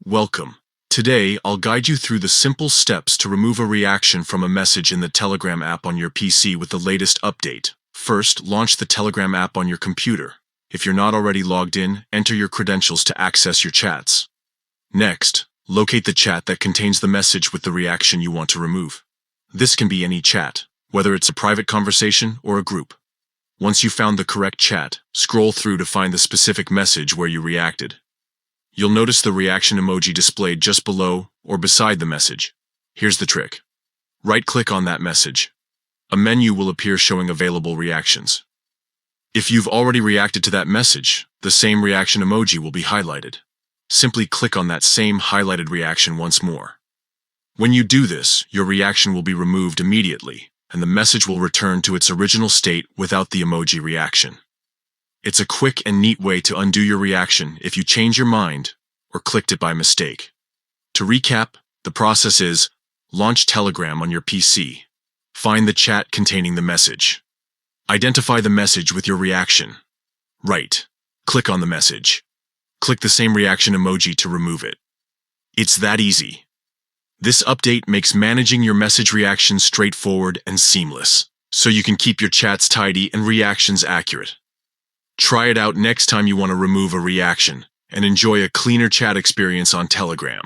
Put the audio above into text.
Welcome. Today, I'll guide you through the simple steps to remove a reaction from a message in the Telegram app on your PC with the latest update. First, launch the Telegram app on your computer. If you're not already logged in, enter your credentials to access your chats. Next, locate the chat that contains the message with the reaction you want to remove. This can be any chat, whether it's a private conversation or a group. Once you've found the correct chat, scroll through to find the specific message where you reacted. You'll notice the reaction emoji displayed just below or beside the message. Here's the trick. Right-click on that message. A menu will appear showing available reactions. If you've already reacted to that message, the same reaction emoji will be highlighted. Simply click on that same highlighted reaction once more. When you do this, your reaction will be removed immediately, and the message will return to its original state without the emoji reaction. It's a quick and neat way to undo your reaction if you change your mind or clicked it by mistake. To recap, the process is: launch Telegram on your PC. Find the chat containing the message. Identify the message with your reaction. Right-click on the message. Click the same reaction emoji to remove it. It's that easy. This update makes managing your message reactions straightforward and seamless, so you can keep your chats tidy and reactions accurate. Try it out next time you want to remove a reaction and enjoy a cleaner chat experience on Telegram.